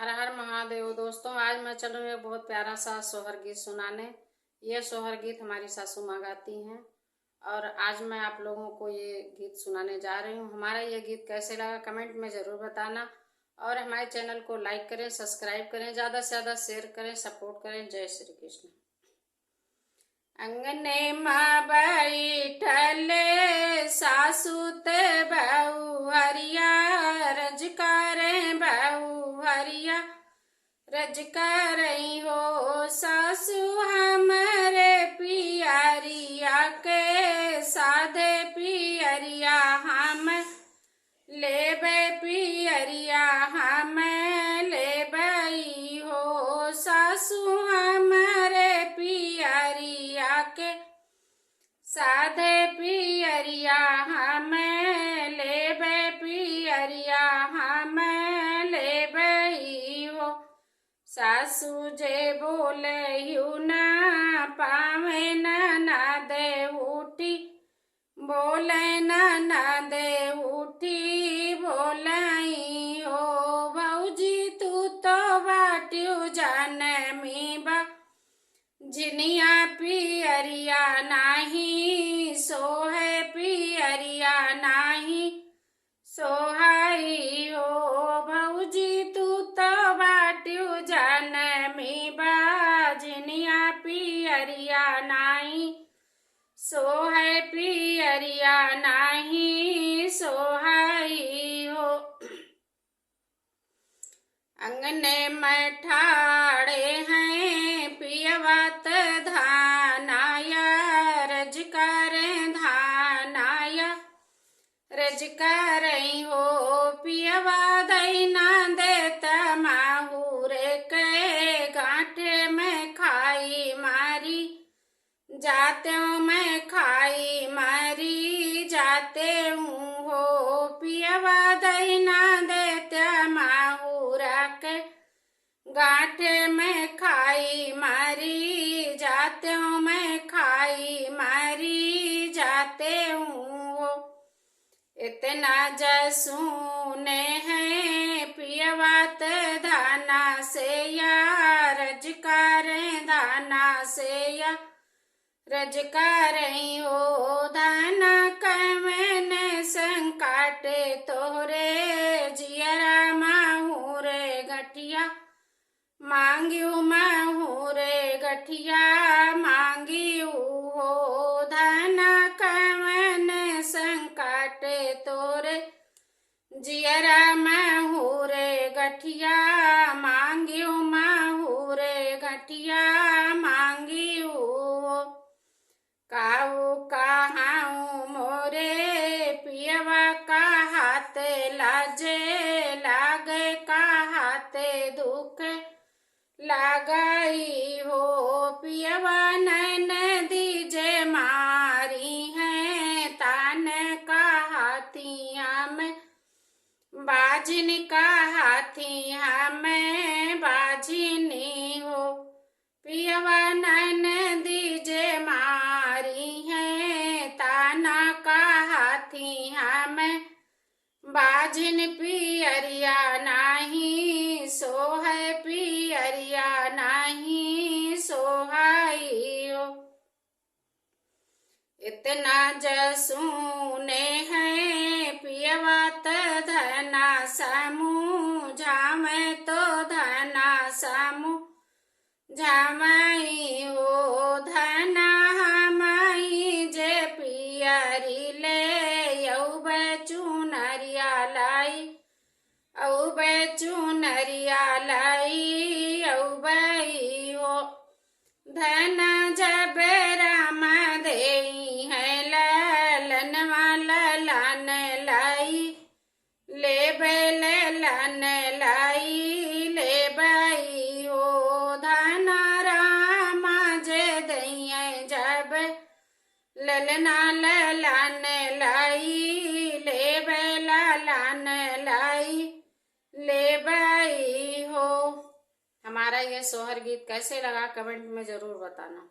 हर हर महादेव। दोस्तों, आज मैं चल रही हूँ एक बहुत प्यारा सा सोहर गीत सुनाने। ये सोहर गीत हमारी सासू माँ गाती हैं और आज मैं आप लोगों को ये गीत सुनाने जा रही हूँ। हमारा ये गीत कैसे लगा कमेंट में ज़रूर बताना और हमारे चैनल को लाइक करें, सब्सक्राइब करें, ज़्यादा से ज़्यादा शेयर करें, सपोर्ट करें। जय श्री कृष्ण। अंगने माँ बैठल सासू ते बहू हरिया, रज करें बहू हरिया, रज करई हो सासू हमरे पियरिया के साधे पियरिया हम लेबे पियरिया हम लेबई हो सासू हमरे पियरिया के साधे पियरिया हम लेबे पियरिया हम लेबई हो सासू जे बोले ना पावे ना दे उठी, बोले ना दे उठी बोलाई हो भौजी तू तो बाट्यू जनमी बा जिनिया पियरिया नाही सोहे पियरिया नाही सोहाई हो भौजी तू तो बाट्यू जनमी बा जिनिया पियरिया नाही सोहे पियरिया नाही सोहाई हो। अंगने में ठाड़े हैं पियवत धानाया, रज करें धानाया रज करई हो पियवा दैना देत माहुरे के गांठे में खाई मारी जाते हूँ मैं खाई मारी जाते हूँ हो पियवा दैना देते माहुरा के गांठे में खाई मारी जाते हूँ मैं खाई मारी जाते हूँ हो। इतना जसूने हैं पियवात धाना से या रज करें धाना से या रज करई हो धाना कमन संकाटे तोरे जियरा माहूरे गठिया मांगियो माहूरे गठिया मांगियो हो धाना कमन संकाटे तोरे जियरा माहूरे गठिया मांगियो माहूरे गठिया मांगियो काऊ कहाऊ मोरे पियवा कहाते लाजे लागे कहाते दुख लागई हो पियवा नैन दीजे मारी है तान कहाती हम बाजिन कहाती हम बाजिनी हो पियवा नैन दीजे मारी है ताना कहाती हम बाजिन पियरिया नाही सोहे पियरिया नाही सोहाई हो। इतना जसूने हैं पियवत धना समूह झामे तो धना समूह झामई हो धना हमई जे पियरी ले यौ चुनरिया लाई औ चुनरिया लाई औ बई हो धना जब राम देई है ललन ललन लाई ले बेलन लाई ले बई हो धना राम जे दई जब ललना ललन लाई ले बेलन लाई ले बई हो। हमारा ये सोहर गीत कैसे लगा कमेंट में ज़रूर बताना।